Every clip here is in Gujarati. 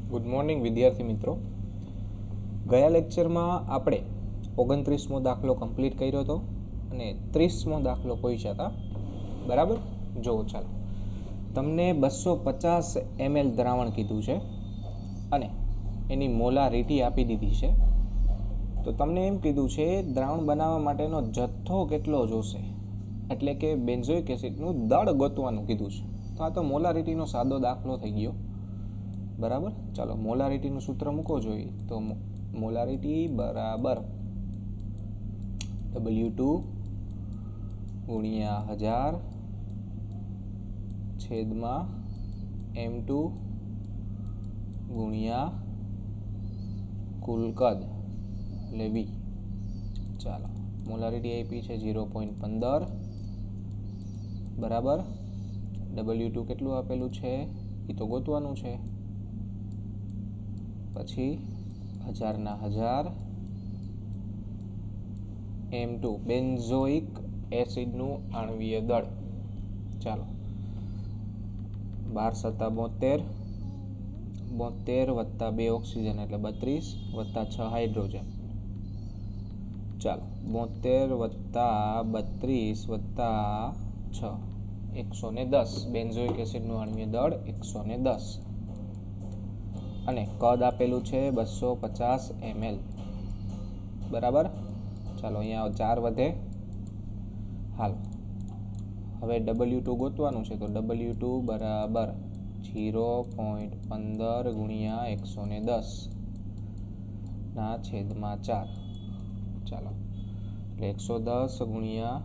ગુડ મોર્નિંગ વિદ્યાર્થી મિત્રો. ગયા લેક્ચરમાં આપણે 29મો દાખલો કમ્પ્લીટ કર્યો હતો અને 30મો દાખલો પહોંચ્યા હતા. બરાબર, જુઓ ચાલો. તમને 250 ml દ્રાવણ કીધું છે અને એની મોલારિટી આપી દીધી છે. તો તમને એમ કીધું છે દ્રાવણ બનાવવા માટેનો જથ્થો કેટલો જોશે, એટલે કે બેન્ઝોઇક એસિડનું દળ ગોતવાનું કીધું છે. તો આ તો મોલારિટીનો સાદો દાખલો થઈ ગયો. બરાબર, ચાલો મોલારિટીનું સૂત્ર મૂકો જોઈએ તો મોલારિટી બરાબર W2 ગુણ્યા 1000 છેદમાં M2 ગુણ્યા કુલ કદ એટલે V. ચાલો મોલારિટી આપી છે 0.15 બરાબર. W2 કેટલું આપેલું છે એ તો ગોતવાનું છે. પછી 1000 ના 1000 M2 બેન્ઝોઇક એસિડનું આણ્વીય દળ. ચાલો 12 સત્તા 72 72 વત્તા 2 ઓક્સિજન એટલે 32 વત્તા 6 હાઇડ્રોજન. ચાલો 72 વત્તા 32 વત્તા 6 110. બેન્ઝોઇક એસિડનું આણ્વીય દળ 110 અને કદ આપેલું છે 250 ml. બરાબર, ચાલો અહીંયા 4 વધે. હાલ હવે W2 ગોતવાનું છે તો W2 બરાબર 0.15 ગુણ્યા 110 ના છેદમાં 4. ચાલો એટલે 110 ગુણ્યા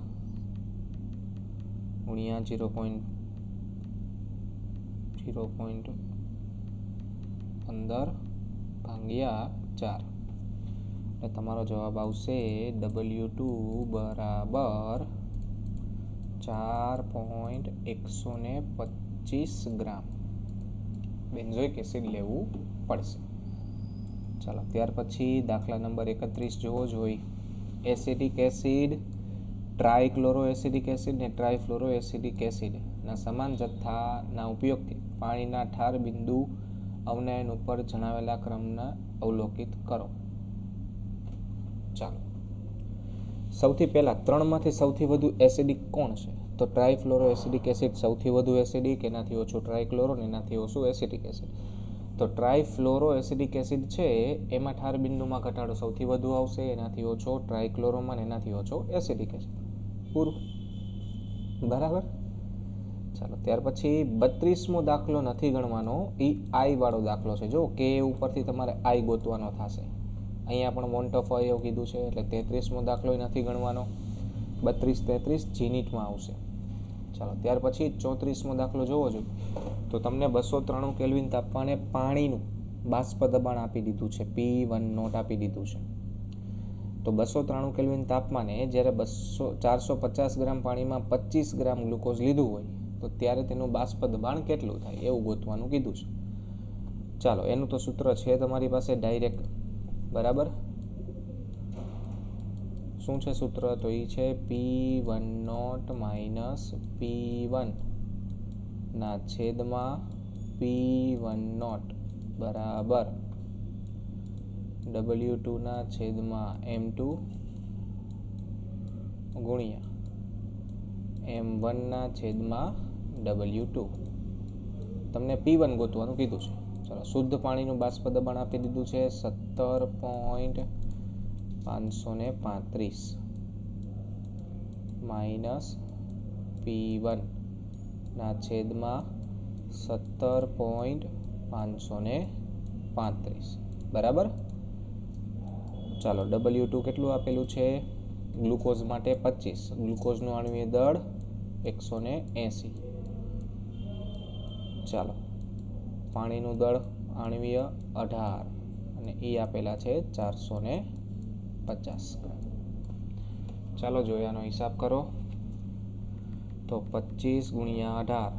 0.15 ભાગ્યા 4 એટલે તમારો જવાબ આવશે W2 બરાબર 4.125 ગ્રામ બેન્ઝોઇક એસિડ લેવું પડશે. ચાલો ત્યાર પછી દાખલા નંબર 31 જોવો જોઈએ. Acetic acid, trichloro acidic acid ને ટ્રાયફ્લોરો એસિડિક એસિડના સમાન જથ્થાના ઉપયોગથી પાણીના ઠાર બિંદુ અવનયન ઉપર જણાવેલા ક્રમને અવલોકિત કરો. ચાલો સૌથી પહેલા ત્રણમાંથી સૌથી વધુ એસિડિક કોણ છે? તો ટ્રાયફ્લોરો એસિડિક એસિડ સૌથી વધુ એસિડિક, એનાથી ઓછું ટ્રાયક્લોરો ને એનાથી ઓછું એસિડિક એસિડ. તો ટ્રાયફ્લોરો એસિડિક એસિડ છે એમાં ઠાર બિંદુમાં ઘટાડો સૌથી વધુ આવશે, એનાથી ઓછો ટ્રાયક્લોરોમાં ને એનાથી ઓછો એસિડિક એસિડ. પૂરું. બરાબર, ચાલો ત્યાર પછી 32મો દાખલો નથી ગણવાનો, એ આઈ વાળો દાખલો છે. જો કે ઉપરથી તમારે આઈ ગોતવાનો થશે. અહીંયા પણ વોન્ટ ઓફ આઈ એવું કીધું છે એટલે 33મો દાખલો નથી ગણવાનો. 32 33 જીનિટમાં આવશે. ચાલો ત્યાર પછી 34મો દાખલો જોવો જોઈએ તો તમને 293 કેલ્વિન તાપમાને પાણીનું બાષ્પ દબાણ આપી દીધું છે, P1 નોટ આપી દીધું છે. તો 293 કેલ્વિન તાપમાને જ્યારે 450 ગ્રામ પાણીમાં 25 ગ્રામ ગ્લુકોઝ લીધું હોય તો ત્યારે તેનું બાષ્પ દબાણ કેટલું થાય એવું ગોતવાનું કીધું છે. ચાલો એનું તો સૂત્ર છે તમારી પાસે ડાયરેક્ટ. બરાબર, શું છે સૂત્ર? તો એ છે P1 નોટ માઇનસ P1 ના છેદમાં P1 નોટ બરાબર W2 ના છેદમાં M2 ગુણ્યા M1 ના છેદમાં W2. તમને P1 ગોતવાનું કીધું છે. ચાલો શુદ્ધ પાણીનું બાષ્પ દબાણ આપી દીધું છે 17.535 માઇનસ P1 ના છેદમાં 17.535. બરાબર, ચાલો W2 કેટલું આપેલું છે? ગ્લુકોઝ માટે 25, ગ્લુકોઝનું આણ્વીય દળ 180. ચાલો પાણીનું દળ આણ્વીય 18 અને એ આપેલા છે 450 ગ્રામ. ચાલો જોઈએ આનો હિસાબ કરો તો 25 ગુણ્યા 18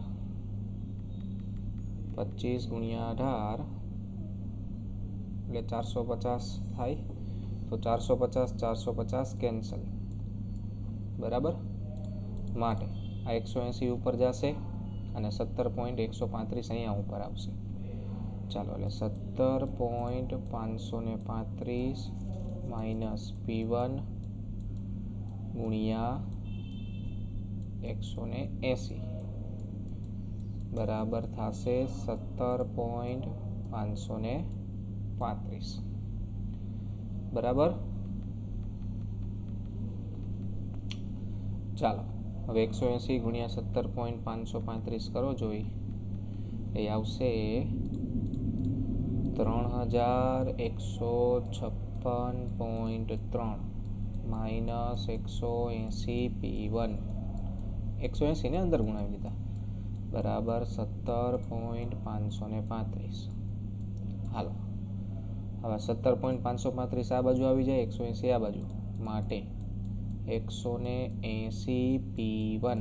એટલે 450 થાય. તો 450 કેન્સલ. બરાબર, માટે આ 180 ઉપર જશે અને 17.135 અહીંયા ઉપર આવશે. ચાલો એટલે 17.535 માઇનસ P1 ગુણ્યા 180 બરાબર થશે 17.535 બરાબર. ચાલો હવે 180 ગુણ્યા 17.535 કરો જોઈ એ આવશે 3156.3 માઇનસ 180 P1 180 ને અંદર ગુણાવી દીધા બરાબર 17.535. હાલો હવે 17.535 આ બાજુ આવી જાય 180 આ બાજુ માટે 180 P1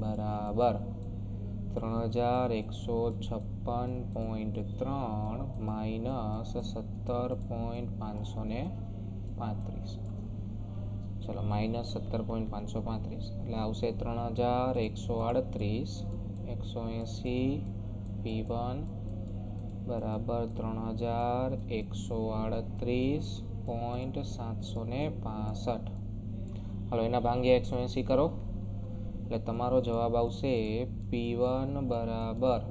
બરાબર 3156.3 માઇનસ 17.535. ચલો માઇનસ 17.535 એટલે આવશે 3138 180 P1 બરાબર 3138.765. હાલો એના ભાગ્યા 180 કરો એટલે તમારો જવાબ આવશે P1 બરાબર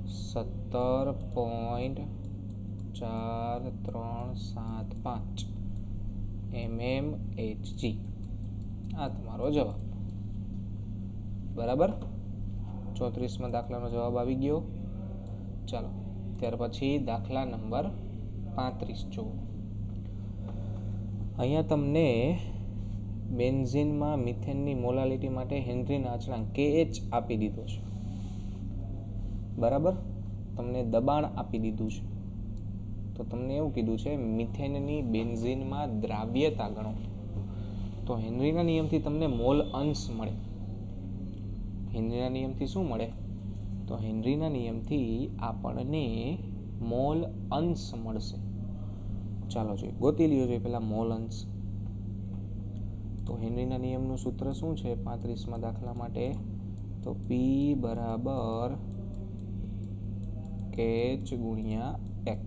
17.4375 mmHg. આ તમારો જવાબ બરાબર. 34માં દાખલાનો જવાબ આવી ગયો. ચાલો ત્યાર પછી દાખલા નંબર 35 જુઓ. અહીંયા તમને બેન્ઝીનમાં મિથેનની મોલાલિટી માટે હેનરીના અચળાંક KH આપી દીધો છે બરાબર. તમને દબાણ આપી દીધું છે તો તમને એવું કીધું છે મિથેનની બેન્ઝીનમાં દ્રાવ્યતા ગણો. તો હેનરીના નિયમથી તમને મોલ અંશ મળે. હેનરીના નિયમથી શું મળે? તો હેનરીના નિયમથી આપણને મોલ અંશ મળશે. ચાલો જોઈએ ગોતી લ્યો જોઈએ પહેલા મોલ અંશ. તો હેનરીના નિયમનું સૂત્ર શું છે 35માં દાખલા માટે? તો P બરાબર KH ગુણ્યા X.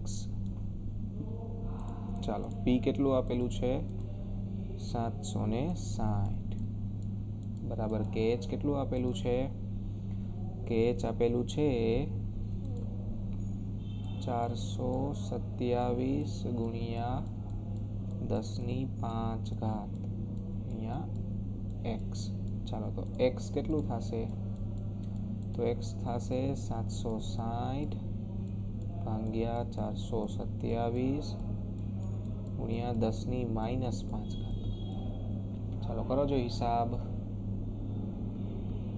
ચાલો P કેટલું આપેલું છે 760 બરાબર KH કેટલું આપેલું છે? KH આપેલું છે 427 ગુણ્યા 10⁵ અહીંયા X. ચાલો તો X કેટલું થશે? તો X થશે 760 ભાગ્યા 427 ગુણ્યા 10⁻5. ચાલો કરો જો હિસાબ.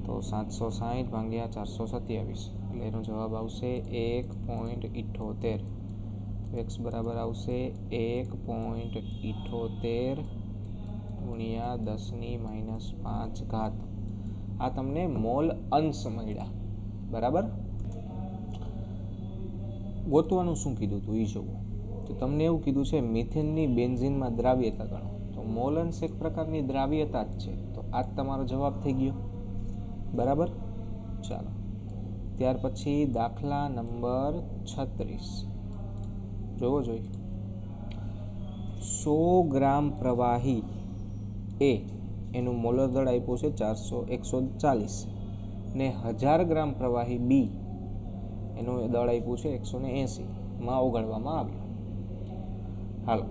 તો 760 ભાગ્યા 427 એટલે એનો જવાબ આવશે 1.78. X બરાબર આવશે 1.78 ગુણ્યા 10⁻5. આ તમને મોલ અંશ મળ્યા બરાબર. ગોતવાનું શું કીધું હતું એ જોવું. તો તમને એવું કીધું છે મિથેનની બેન્ઝીનમાં દ્રાવ્યતા ગણો. તો મોલ અંશ એક પ્રકારની દ્રાવ્યતા જ છે. તો આ જ તમારો જવાબ થઈ ગયો બરાબર. ચાલો ત્યાર પછી દાખલા નંબર 36 જોવો જોઈએ. 100 ગ્રામ પ્રવાહી એ એનું મોલર દળ આપ્યું છે 140 ને 1000 ગ્રામ પ્રવાહી બી એનું દળ આપ્યું છે 180 માં ઓગાળવામાં આવ્યું. હાલો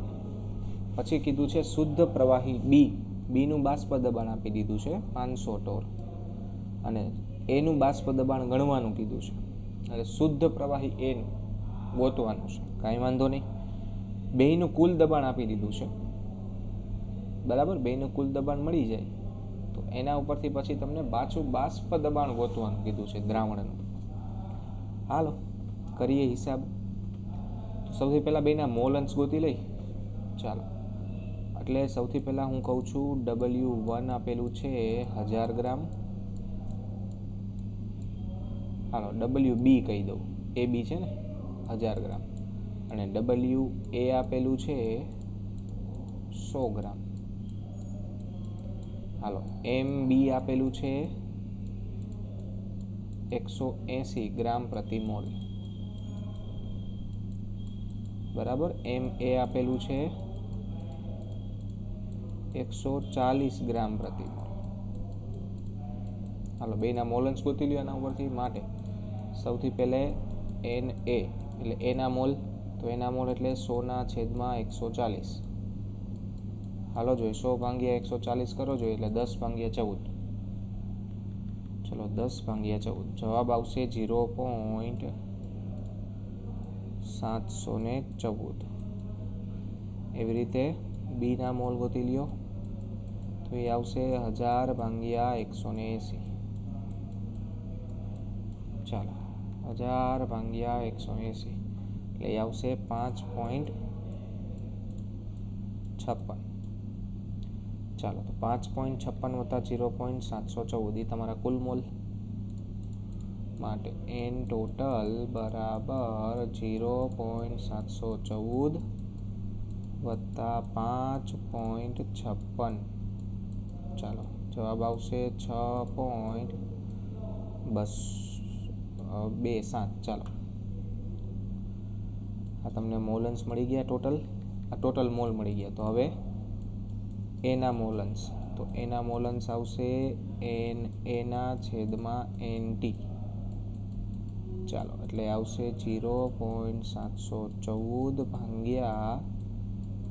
પછી કીધું છે શુદ્ધ પ્રવાહી બીનું બાષ્પ દબાણ આપી દીધું છે 500 ટોર અને એનું બાષ્પ દબાણ ગણવાનું કીધું છે. એટલે શુદ્ધ પ્રવાહી એનું ગોતવાનું છે. કાંઈ વાંધો નહીં. બેયનું કુલ દબાણ આપી દીધું છે બરાબર. બેયનું કુલ દબાણ મળી જાય તો એના ઉપરથી પછી તમને પાછું બાષ્પ દબાણ ગોતવાનું કીધું છે દ્રાવણનું. હાલો કરીએ હિસાબ. તો સૌથી પહેલાં બેના મોલ અંશ ગોતી લઈ. ચાલો એટલે સૌથી પહેલાં હું કહું છું W1 આપેલું છે 1000 ગ્રામ. હાલો WB કહી દઉં. AB છે ને 1000 ગ્રામ અને WA આપેલું છે 100 ગ્રામ. હાલો MB આપેલું છે 180 ગ્રામ પ્રતિ મોલ. બરાબર. MA આપેલું છે 140 ગ્રામ પ્રતિ મોલ. હાલો બેના મોલન્સ ગોતી લ્યો એના ઉપરથી. માટે સૌથી પહેલે Na એટલે એના મોલ, તો એના મોલ એટલે 100/140. હાલો જોઈએ 100/140 કરો જોઈએ એટલે 10/14. ચલો 10/14. જવાબ આવશે 0.714. એવી રીતે બીના મોલ ગોતી લ્યો તો એ આવશે 1000/180. ચાલો 1000/180 એટલે એ આવશે 5.56. ચાલો તો 5.56 વત્તા 0.714 એ તમારા કુલ મોલ. માટે n ટોટલ બરાબર 0.714 વત્તા 5.56. ચાલો જવાબ આવશે 6.27. ચાલો આ તમને મોલન્સ મળી ગયા ટોટલ. આ ટોટલ મોલ મળી ગયા. તો હવે એના મોલન્સ, તો એના મોલન્સ આવશે NA/NT. ચાલો એટલે આવશે 0.714 ભાગ્યા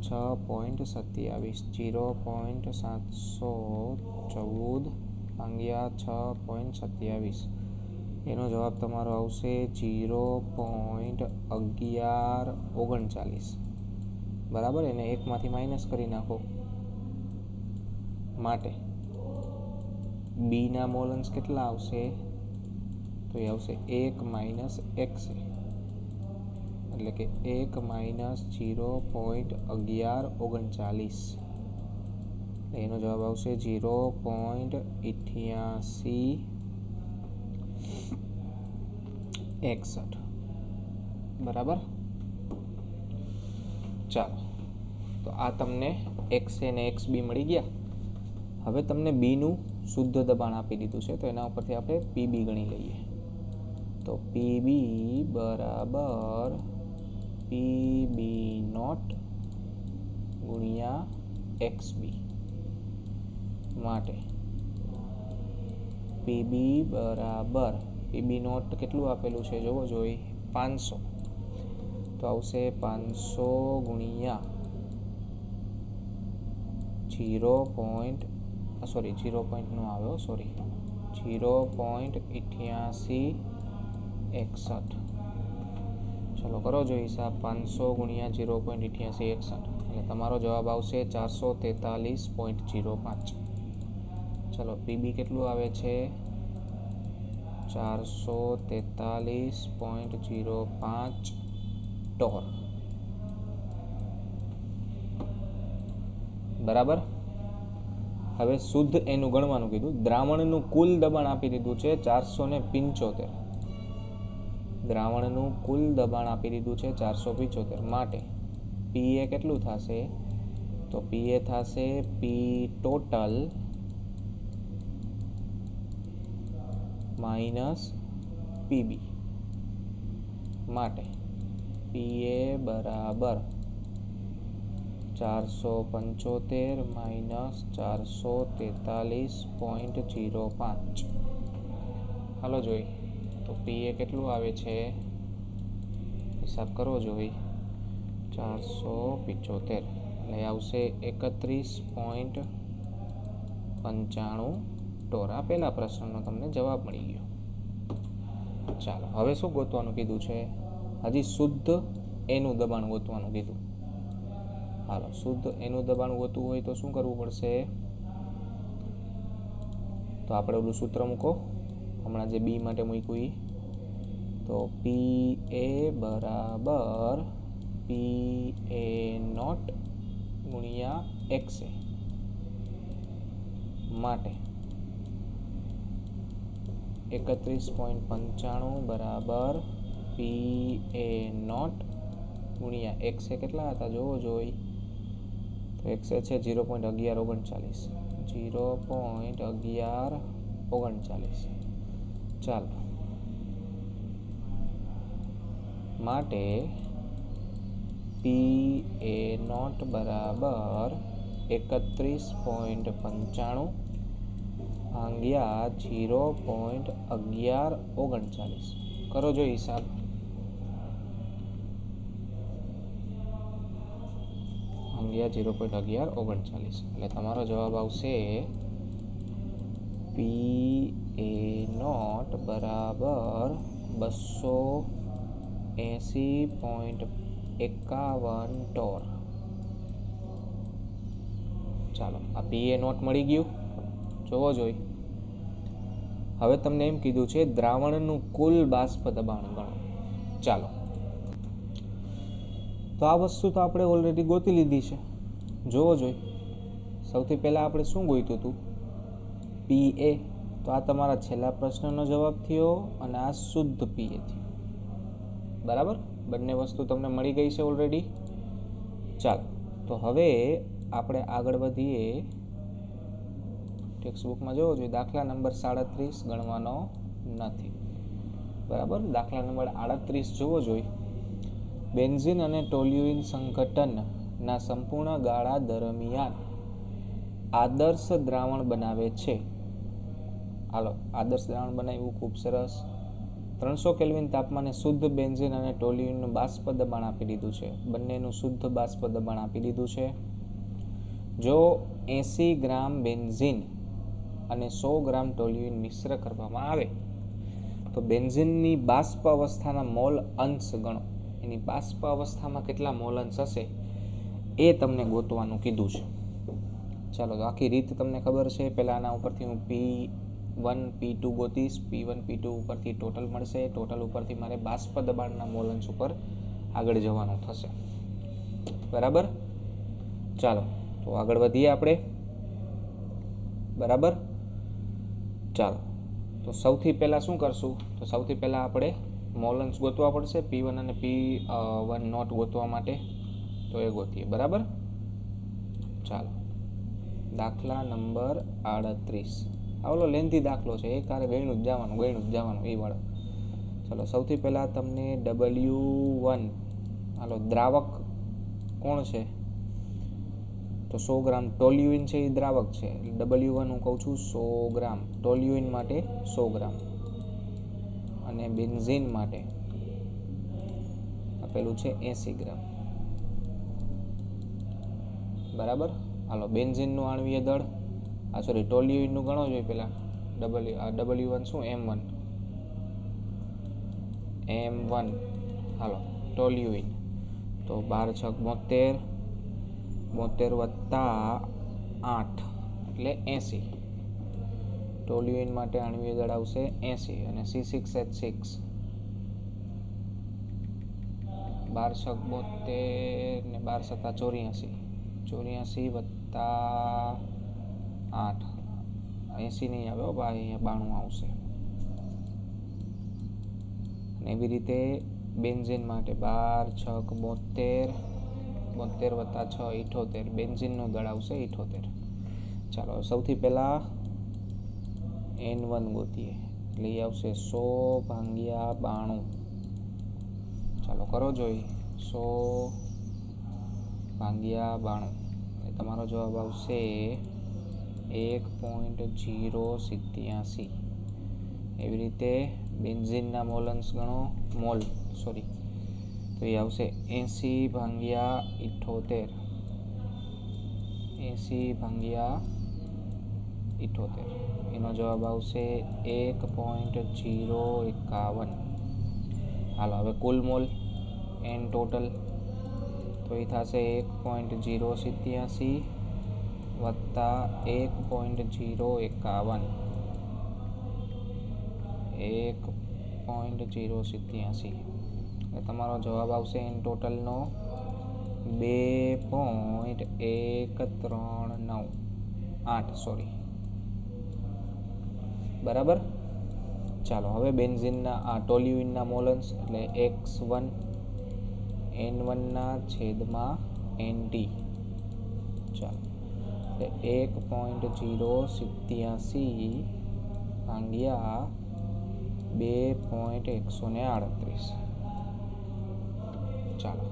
6.27. 0.714 ભાગ્યા 6.27. એનો જવાબ તમારો આવશે 0.1139. બરાબર. એને એકમાંથી માઇનસ કરી નાખો. માટે બીના મોલન્સ કેટલા આવશે? તો એ આવશે 1 - XA એટલે કે 1 - 0.1139. એનો જવાબ આવશે 0.8861. બરાબર. ચાલો તો આ તમને XA ને XB મળી ગયા. હવે તમને બીનું શુદ્ધ દબાણ આપી દીધું છે તો એના ઉપરથી આપણે PB ગણી લઈએ. તો PB બરાબર PB0 ગુણ્યા XB. માટે PB બરાબર PB0 કેટલું આપેલું છે જોવો જોઈ 500. તો આવશે 500 ગુણ્યા 0.8861. ચલો કરો જો હિસાબ. 500 ગુણ્યા 0.8861 એટલે તમારો જવાબ આવશે 443.05. ચલો PB કેટલું આવે છે 443.05 ટોર. બરાબર. હવે શુદ્ધ એનું ગણવાનું કીધું. દ્રાવણનું કુલ દબાણ આપી દીધું છે 475. દ્રાવણનું કુલ દબાણ આપી દીધું છે 475. માટે PA કેટલું થશે? તો PA થશે P ટોટલ માઇનસ PB. માટે PA બરાબર 475 માઇનસ 443.05. હાલો જોઈ તો PA કેટલું આવે છે હિસાબ કરવો જોઈ 475 એટલે આવશે 31.95 ટોર. આ પહેલા પ્રશ્નનો તમને જવાબ મળી ગયો. ચાલો હવે શું ગોતવાનું કીધું છે? હજી શુદ્ધ એનું દબાણ ગોતવાનું કીધું. હાલો શુદ્ધ એનું દબાણ ગોતવું હોય તો શું કરવું પડશે? તો આપણે ઓલું સૂત્ર મૂકો હમણાં જે બી માટે મૂક્યું. તો PA બરાબર PA0 ગુણ્યા XA. માટે 31.95 બરાબર PA0 ગુણ્યા XA કેટલા હતા જોવો જોઈ. તો XA છે 0.1139. 0.1139. ચાલો માટે PA નોટ બરાબર 31.95 ભાગ્યા 0.1139. કરો જો હિસાબ. ભાગ્યા 0.1139 એટલે તમારો જવાબ આવશે PA નોટ બરાબર 280.51 ટોર. ચાલો, આ PA નોટ મળી ગયું. જોવો જોઈ. હવે તમને એમ કીધું છે દ્રાવણનું કુલ બાષ્પ દબાણ ગણો. ચાલો, તો આ વસ્તુ તો આપણે ઓલરેડી ગોતી લીધી છે. જોવો જોઈ. સૌથી પહેલાં આપણે શું ગોત્યું હતું? PA. તો આ તમારા છેલ્લા પ્રશ્નનો જવાબ થયો અને આ શુદ્ધ PA થયો. બરાબર, બંને વસ્તુ તમને મળી ગઈ છે ઓલરેડી. ચાલો, તો હવે આપણે આગળ વધીએ. ટેક્સ્ટબુકમાં જોવો જોઈએ દાખલા નંબર 37 ગણવાનો નથી. બરાબર, દાખલા નંબર 38 જોવો જોઈએ. બેન્ઝીન અને ટોલ્યુઇન સંઘટનના સંપૂર્ણ ગાળા દરમિયાન આદર્શ દ્રાવણ બનાવે છે. હાલો, આદર્શ દ્રાવણ બનાવ્યું, ખૂબ સરસ. 300 કેલ્વિન તાપમાને શુદ્ધ બેન્ઝીન અને ટોલ્યુઇનનું બાષ્પ દબાણ આપી દીધું છે. બંનેનું શુદ્ધ બાષ્પ દબાણ આપી દીધું છે. જો 80 ગ્રામ બેન્ઝીન અને 100 ગ્રામ ટોલ્યુઇન મિશ્ર કરવામાં આવે તો બેન્ઝીનની બાષ્પ અવસ્થાના મોલ અંશ ગણો. એની બાષ્પ અવસ્થામાં કેટલા મોલ અંશ હશે એ તમને ગોતવાનું કીધું છે. ચાલો, તો આખી રીત તમને ખબર છે. પહેલાં આના ઉપરથી હું P1 P2 ગોતીશ. P1 P2 ઉપરથી ટોટલ મળશે. ટોટલ ઉપરથી મારે બાષ્પ દબાણના મોલ અંશ ઉપર આગળ જવાનું થશે. બરાબર, ચાલો તો આગળ વધીએ આપણે. બરાબર, ચાલો તો સૌથી પહેલાં શું કરશું? તો સૌથી પહેલાં આપણે મોલ અંશ ગોતવા પડશે. P1 અને P1 નોટ ગોતવા માટે તો એ ગોતીએ. બરાબર, ચાલો દાખલા નંબર 38. આવલો લેન્થી દાખલો છે, એ કારે ગણ્યું જ જવાનું એ વાળો. ચાલો, સૌથી પહેલાં તમને W1, હાલો દ્રાવક કોણ છે? તો 100 ગ્રામ ટોલ્યુઇન છે, એ દ્રાવક છે. W1 હું કહું છું 100 ગ્રામ. ટોલ્યુઇન માટે 100 ગ્રામ અને બેન્ઝીન માટે આપેલું છે 80 ગ્રામ. બરાબર, હાલો બેન્ઝીનનું આણ્વીય દળ, ટોલ્યુઇનનું ગણો જોઈએ પહેલાં. W1 શું? M1. હાલો, ટોલ્યુઇન તો 12 6 72, 72 વત્તા 8 એટલે 80. ટોલ્યુઇન માટે આણ્વીય દળ આવશે 80 અને C6H6 12 6 72 ને 12 7 84, 84 વત્તા 8 80 નહીં આવે ભાઈ, અહીંયા 92 આવશે. અને એવી રીતે બેન્ઝીન માટે 12 6 72, 72 વત્તા 6 78. બેન્ઝીનનું દળ આવશે 78. ચાલો, સૌથી પહેલાં N1 ગોતીએ એટલે એ આવશે 100 ભાગ્યા 92. ચાલો કરો જોઈ. 100 ભાગ્યા 92 એટલે તમારો જવાબ આવશે 1.087. એવી રીતે બેન્ઝીનના મોલ અંશ ગણો. તો એ આવશે 80 ભાગ્યા 78. 80 ભાગ્યા 78 એનો જવાબ આવશે 1.051. હાલો, હવે કુલ મોલ એન ટોટલ તો એ થશે 1.087 વત્તા 1.051. 1.087 એટલે તમારો જવાબ આવશે એન ટોટલનો 2.1398. બરાબર, ચાલો હવે બેન્ઝીનના ટોલ્યુઇનના મોલ અંશ એટલે X1 N1 છેદમાં NT. ચાલો, એટલે 1.087 ભાગ્યા 2.138. ચાલો,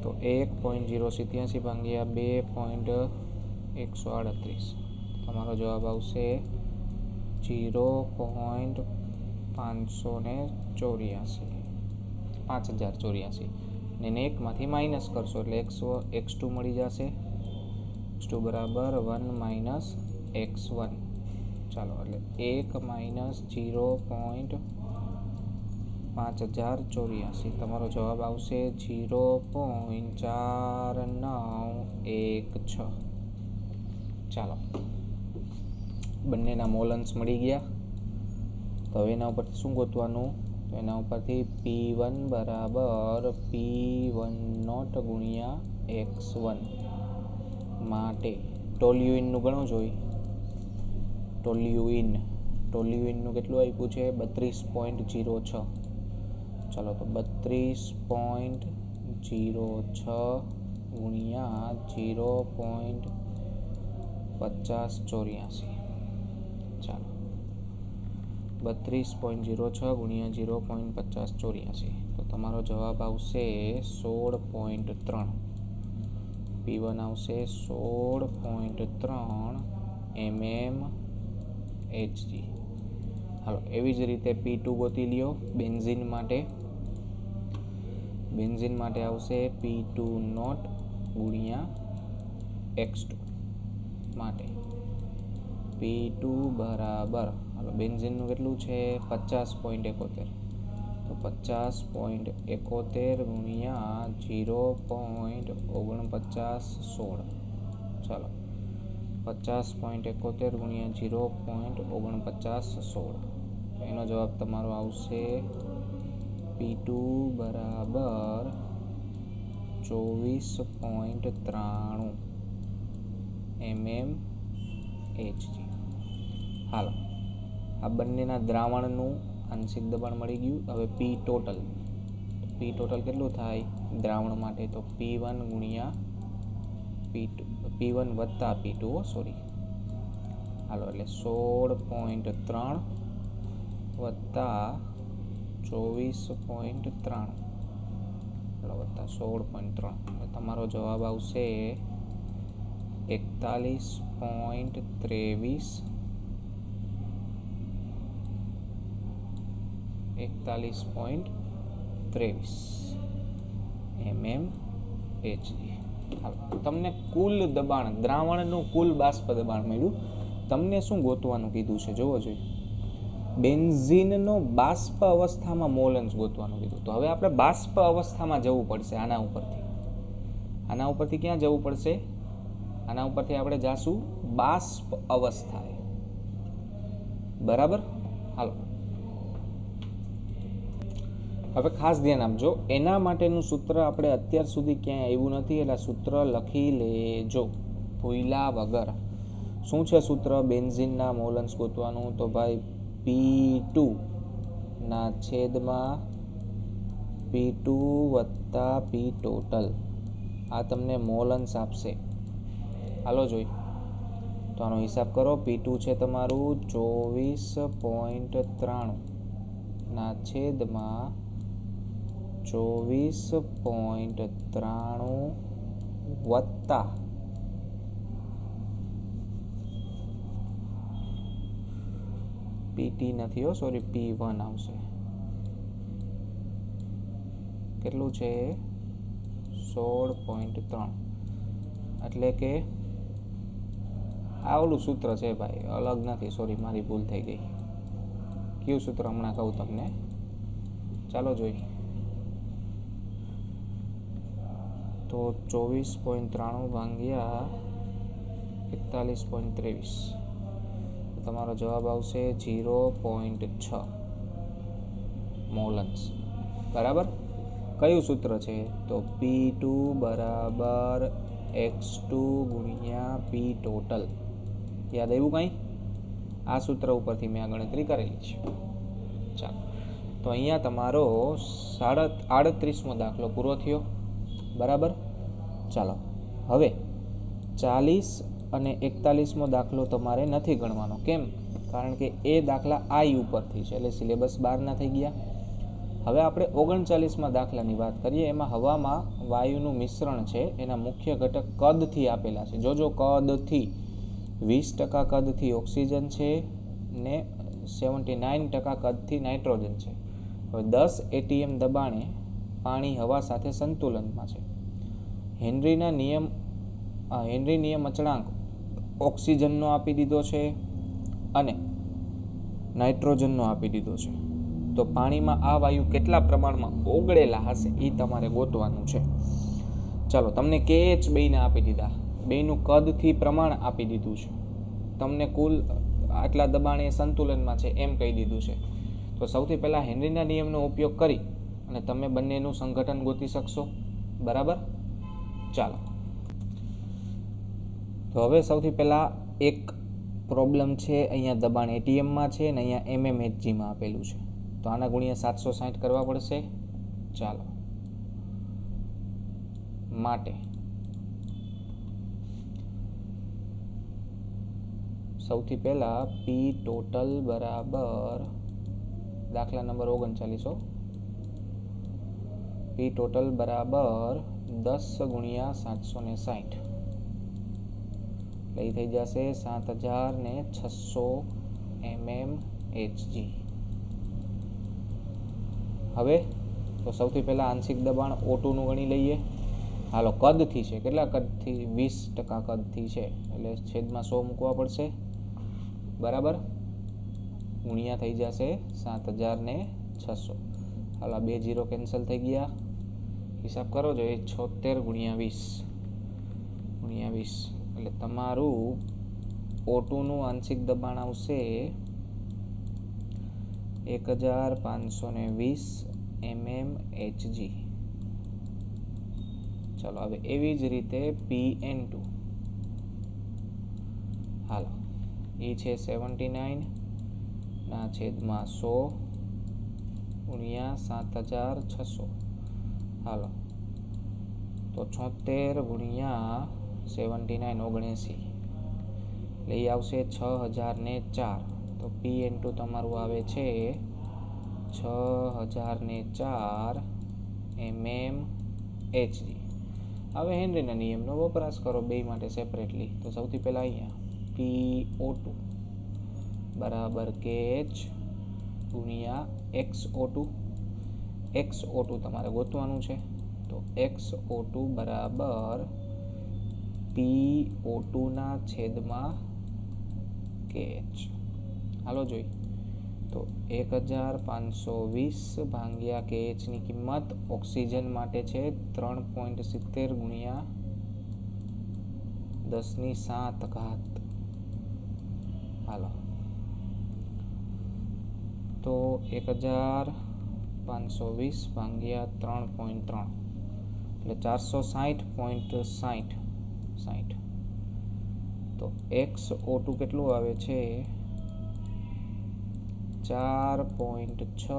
તો 1.087 ભાગ્યા 2.138, તમારો જવાબ આવશે 5084, ને 1માંથી માઇનસ કરશો એટલે x2 મળી જશે. x2 બરાબર 1 - x1. ચાલો, એટલે 1 - 0.5084, તમારો જવાબ આવશે 0.4916. ચાલો, બંનેના મોલન્સ મળી ગયા. તો હવે એના ઉપરથી શું ગોતવાનું? તો એના ઉપરથી P1 બરાબર P10 ગુણ્યા x1 માટે ટોલ્યુઇનનું ગણો જોઈ. ટોલ્યુઇનનું કેટલું આપ્યું છે? 32.06. ચાલો, તો 32.06 ગુણ્યા 0.5084. ચાલો, 32.06 ગુણ્યા 0.5084, તો તમારો જવાબ આવશે 16.3. P1 આવશે 16.3 mmHg. હાલો, એવી જ રીતે P2 ગોતી લ્યો. બેન્ઝીન માટે આવશે P2 ગુણ્યા x2 માટે P2 બરાબર, હાલો, બેન્ઝીનનું કેટલું છે? 50.71, તો 50.71 ગુણ્યા 0.4916. ચાલો, 50.71 ગુણ્યા 0.4916, એનો જવાબ તમારો આવશે P2 બરાબર 24.93 mmHg. હાલો, આ બંનેના દ્રાવણનું આંશિક દબાણ મળી ગયું. હવે P ટોટલ કેટલું થાય દ્રાવણ માટે? તો P1 ગુણ્યા P1 વત્તા P2, સોરી. હાલો, એટલે 16.3 વત્તા 24.3, વત્તા 16.3, તમારો જવાબ આવશે 41.23 mmHg. તમને કુલ દબાણ, દ્રાવણનું કુલ બાષ્પ દબાણ મળ્યું. તમને શું ગોતવાનું કીધું છે જોવો જોઈએ. બેન્ઝીનનો બાષ્પ અવસ્થામાં મોલન્સ ગોતવાનું કીધું. તો હવે આપણે બાષ્પ અવસ્થામાં જવું પડશે. આના ઉપરથી ક્યાં જવું પડશે? આના ઉપરથી આપણે જાશું બાષ્પ અવસ્થાએ. બરાબર? હાલો, હવે ખાસ ધ્યાન આપજો. એના માટેનું સૂત્ર આપણે અત્યાર સુધી ક્યાંય આવ્યું નથી, એટલે સૂત્ર લખી લેજો ભૂલ્યા વગર. શું છે સૂત્ર બેન્ઝીનના મોલન્સ ગોતવાનું? તો ભાઈ P2 ના છેદમાં P2 વત્તા P ટોટલ, આ તમને મોલન્સ આપશે. હાલો જોઈ, તો આનો હિસાબ કરો. P2 છે તમારું 24.93 ના છેદમાં 24.93 વત્તા PT નથી હો, સોરી, P1 આવશે. કેટલું છે? 16.3. એટલે કે આ ઓલું સૂત્ર છે ભાઈ, અલગ નથી. સોરી, મારી ભૂલ થઈ ગઈ. કયું સૂત્ર હમણાં કહું તમને. ચાલો જોઈ. તો 24.93 ભાગ્યા 41.23, તમારો જવાબ આવશે 0.6 મોલન્સ. બરાબર? કયું સૂત્ર છે? તો P2 બરાબર x2 ગુણ્યા P ટોટલ. યાદ આવ્યું કંઈ? આ સૂત્ર ઉપરથી મેં આ ગણતરી કરેલી છે. ચાલો, તો અહીંયા તમારો 38મો દાખલો પૂરો થયો. બરાબર? ચાલો, હવે 40 અને 41મો દાખલો તમારે નથી ગણવાનો. કેમ? કારણ કે એ દાખલા I ઉપરથી છે, એટલે સિલેબસ 12 થઈ ગયા. હવે આપણે 39માં દાખલાની વાત કરીએ. એમાં હવામાં વાયુનું મિશ્રણ છે, એના મુખ્ય ઘટક કદથી આપેલા છે. જોજો, કદથી 20% કદથી ઓક્સિજન છે ને 79% કદથી નાઇટ્રોજન છે. હવે 10 ATM દબાણે પાણી હવા સાથે સંતુલનમાં છે. હેનરી નિયમ અચળાંક ઓક્સિજનનો આપી દીધો છે અને નાઇટ્રોજનનો આપી દીધો છે. તો પાણીમાં આ વાયુ કેટલા પ્રમાણમાં ઓગળેલા હશે એ તમારે ગોતવાનું છે. ચાલો, તમને KH બેને આપી દીધા, બેનું કદથી પ્રમાણ આપી દીધું છે, તમને કુલ આટલા દબાણે સંતુલનમાં છે એમ કહી દીધું છે. તો સૌથી પહેલાં હેનરીના નિયમનો ઉપયોગ કરી અને તમે બંનેનું સંઘટન ગોતી શકશો. બરાબર? ચાલો, તો હવે સૌથી પહેલાં એક પ્રોબ્લેમ છે. અહીંયા દબાણ ATMમાં છે ને અહીંયા mmHgમાં આપેલું છે. તો આના ગુણ્યા 760 કરવા પડશે. ચાલો, માટે સૌથી પહેલા P ટોટલ બરાબર દાખલા નંબર 39 P ટોટલ બરાબર 10 ગુણ્યા 760 એટલે થઈ જશે 7600 mmHg. હવે તો સૌથી પહેલા આંશિક દબાણ O2 નું ગણી લઈએ. હાલો, કદથી છે, કેટલા કદથી? 20% કદથી છે એટલે છેદમાં 100 મૂકવા પડશે. બરાબર? ગુણ્યા થઈ જશે 7600. હાલો, 2 0 કેન્સલ થઈ ગયા. હિસાબ કરો જો, 76 ગુણ્યા 20 એટલે તમારું O2 નું આંશિક દબાણ આવશે 1520 mmHg. ચાલો, હવે એવી જ રીતે PN2. હાલો, એ છે 79 ના છેદમાં 100 ગુણ્યા 7600. હાલો, તો 76 ગુણ્યા 79 79 એટલે એ આવશે 6004. તો PN2 તમારું આવે છે 6004 mmHg. હવે હેનરીના નિયમનો વપરાશ કરો બે માટે સેપરેટલી. તો સૌથી પહેલાં અહીંયા PO2 બરાબર KH ગુણ્યા XO2 તમારે ગોતવાનું છે. તો XO2 બરાબર PO2 ના છેદમાં KH. હાલો જોઈ, તો 1520 ભાગ્યા KH ની કિંમત ઓક્સિજન માટે છે 3.70 ગુણ્યા 10⁷. હાલો, તો 1520 ભાગ્યા 3.3 એટલે 460.60. તો XO2 કેટલું આવે છે? 4.6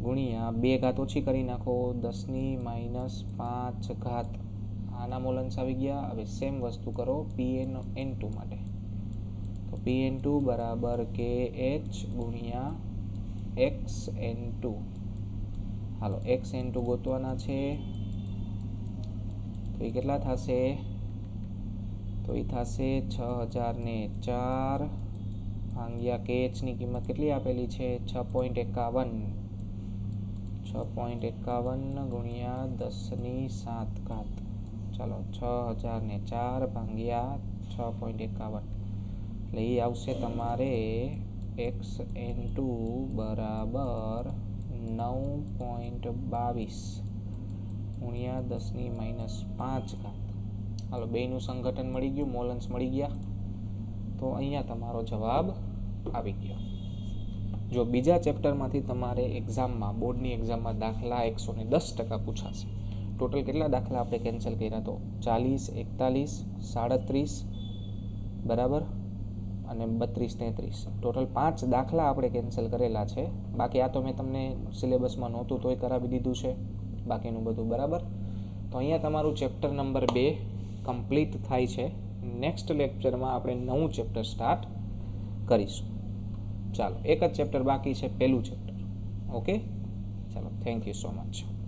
ગુણ્યા 2 ઘાત ઓછી કરી નાખો 10⁻5. આના મોલન્સ આવી ગયા. હવે સેમ વસ્તુ કરો PN2 માટે. તો PN2 બરાબર KH ગુણ્યા XN2. હાલો, XN2 ગોતવાના છે. તો એ કેટલા થશે? તો એ થશે 6004 ભાગ્યા KH ની કિંમત કેટલી આપેલી છે? 6.51 ગુણ્યા 10⁷. ચાલો, 6004 ભાગ્યા 6.51 એટલે એ આવશે તમારે XN2 બરાબર 9.22 ગુણ્યા 10⁻5. હાલો, બેનું સંઘટન મળી ગયું, મોલન્સ મળી ગયા. તો અહીંયા તમારો જવાબ આવી ગયો. જો બીજા ચેપ્ટરમાંથી તમારે એક્ઝામમાં, બોર્ડની એક્ઝામમાં દાખલા 110% પૂછાશે. ટોટલ કેટલા દાખલા આપણે કેન્સલ કર્યા? તો 40, 41, 37 બરાબર અને 32, 33. ટોટલ 5 દાખલા આપણે કેન્સલ કરેલા છે. બાકી આ તો મેં તમને સિલેબસમાં નહોતું તોય કરાવી દીધું છે બાકીનું બધું. બરાબર? તો અહીંયા તમારું ચેપ્ટર નંબર 2 કમ્પ્લીટ થાય છે. નેક્સ્ટ લેક્ચરમાં આપણે નવું ચેપ્ટર સ્ટાર્ટ કરીશું. ચાલો, એક જ ચેપ્ટર બાકી છે, પહેલું ચેપ્ટર. ઓકે. ચાલો, થેન્ક યુ સો મચ.